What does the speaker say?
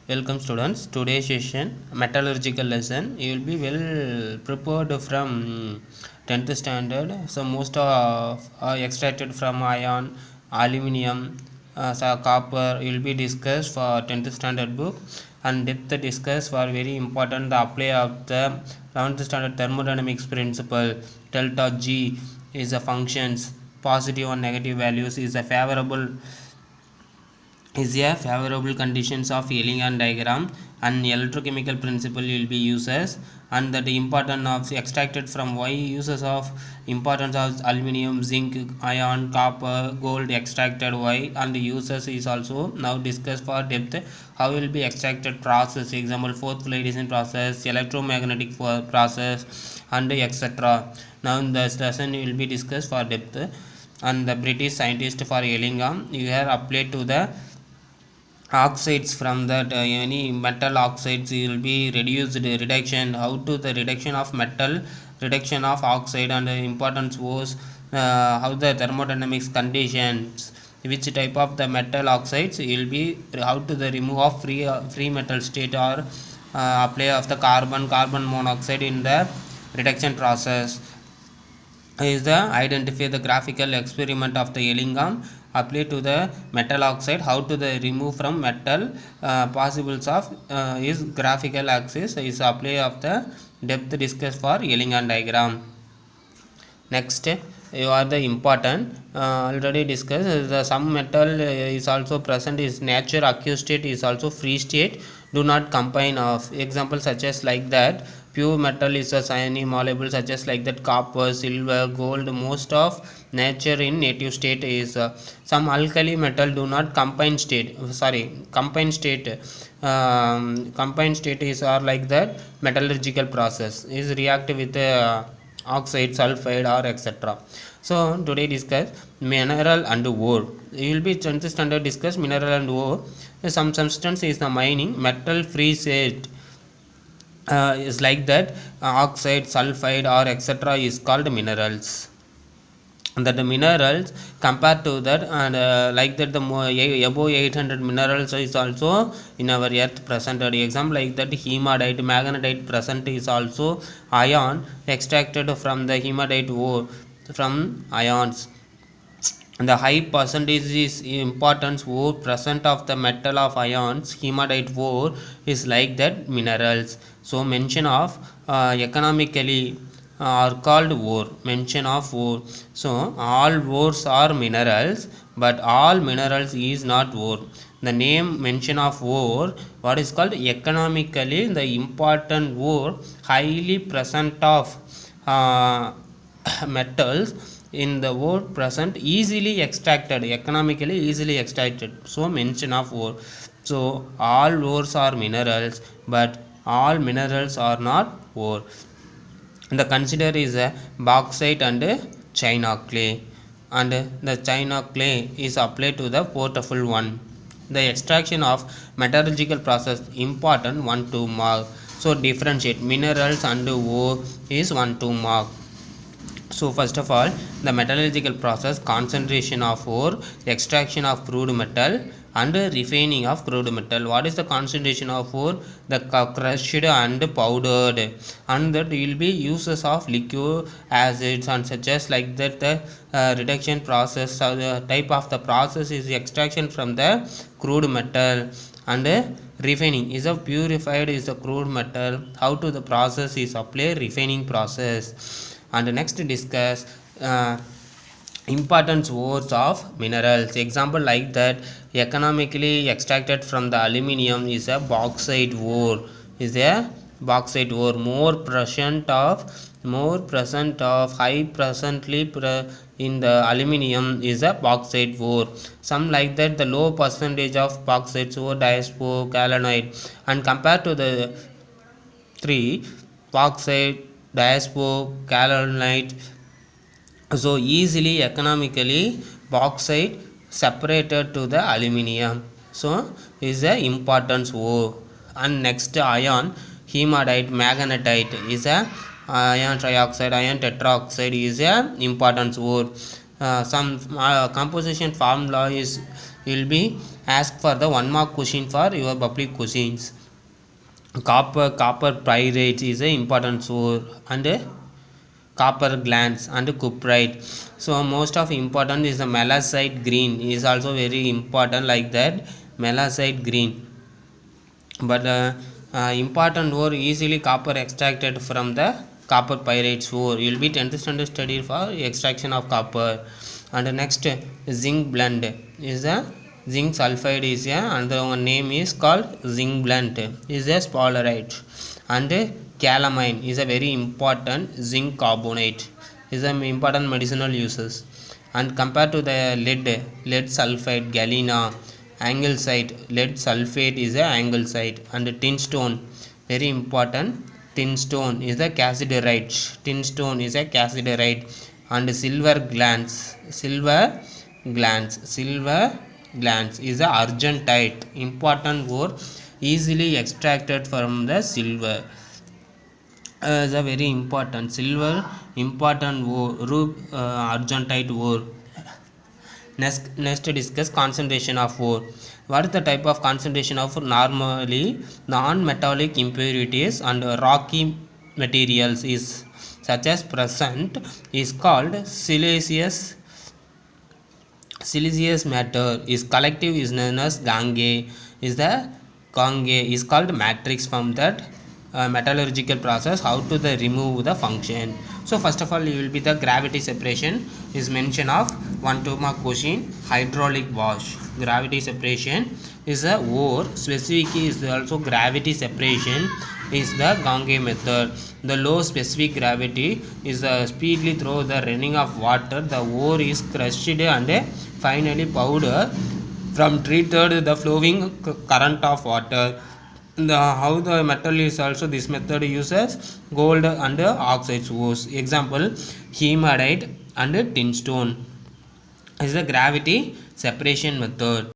Welcome students. Today's session metallurgical lesson. You will be well prepared from 10th standard. So most of extracted from iron, aluminium, copper will be discussed for 10th standard book, and depth discuss for very important the apply of the 11th standard thermodynamics principle. Delta G is the functions, positive and negative values is a favorable conditions of Young diagram, and electrochemical principle will be uses, and that the importance of extracted from Y uses of importance of aluminium, zinc, iron, copper, gold extracted Y, and uses is also now discussed for depth how will be extracted process, example fourth fluidization process, electromagnetic process, and etc. Now in this lesson will be discussed for depth, and the British scientist for Ellingham you have applied to the oxides from that any metal oxides will be reduction, how to the reduction of metal, reduction of oxide, and the importance was how the thermodynamics conditions which type of the metal oxides will be, how to the remove of free metal state or apply of the carbon monoxide in the reduction process is the identify the graphical experiment of the Ellingham apply to the metal oxide, how to the remove from metal possibles of is graphical axis is apply of the depth discussed for Ellingham diagram. Next you are the important already discussed the some metal is also present is nature acute state is also free state do not combine of example such as like that pure metal is a cyanic malleable such as like that copper, silver, gold. Most of nature in native state is some alkali metal do not combine state, combined state is are like that metallurgical process is react with oxide, sulfide, or etc. So today discuss mineral and ore. You will be 10th standard discuss mineral and ore. Some substance is the mining metal free state is like that oxide, sulfide, or etc. is called minerals. And that the minerals compared to that, and like that the above 800 minerals is also in our earth presented. Example like that hematite, magnetite present is also ion extracted from the hematite ore from ions. And the high percentage is importance ore present of the metal of ions hematite ore is like that minerals. So mention of economically are called ore, mention of ore. So all ores are minerals, but all minerals is not ore. The name mention of ore what is called economically the important ore highly present of metals in the ore present easily extracted, economically easily extracted, so mention of ore. So all ores are minerals, but all minerals are not ore. The consider is a bauxite and china clay, and the china clay is applied to the portable one. The extraction of metallurgical process important 1-2 mark. So differentiate minerals and ore is 1-2 mark. So first of all the metallurgical process concentration of ore, extraction of crude metal, and refining of crude metal. What is the concentration of ore? The crushed and powdered, and that will be uses of liquid acids and such as like that the reduction process. So the type of the process is extraction from the crude metal, and refining is a purified is the crude metal. How to the process is apply refining process. And next discuss importance ores of minerals. Example like that economically extracted from the aluminium is a bauxite ore, is a bauxite ore more present of high presently in the aluminium is a bauxite ore. Some like that the low percentage of bauxite ore diaspo gallonite, and compared to the 3 bauxite, diaspo, gallonite, so easily economically bauxite separated to the aluminium, so is a importance ore. And next iron hematite, magnetite is a iron trioxide, iron tetroxide is a importance ore. Some composition formula is will be ask for the 1 mark question for your public questions. Copper pyrite is a important source, and copper glands and cuprite. So most of important is the melasite green is also very important, like that melasite green. But important ore easily copper extracted from the copper pyrites ore. You will be 10th standard study for extraction of copper. And next, zinc blende is a zinc sulfide is a another one name is called zinc blende is a sphalerite. And calamine is a very important zinc carbonate is an important medicinal uses. And compared to the lead sulfide galena, anglesite, lead sulfate is a anglesite. And tin stone very important, tin stone is a cassiterite, tin stone is a cassiterite. And silver glands is a argentite, important ore easily extracted from the silver. Is a very important silver important ore, argentite ore. Next discuss concentration of ore. What is the type of concentration of normally non-metallic impurities and rocky materials is such as present is called siliceous matter. Is collective is known as gangue. Is the gangue is called matrix from that metallurgical process. How to the remove the function. So first of all, you will be the gravity separation is mention of 1-2 mark question. Hydraulic wash, gravity separation is a ore specific is also gravity separation is the gangue method. The low specific gravity is speedily through the running of water. The ore is crushed and finally powder from treated the flowing current of water. How the metal is also this method uses gold and oxide ores. Example, hematite and tin stone is the gravity separation method.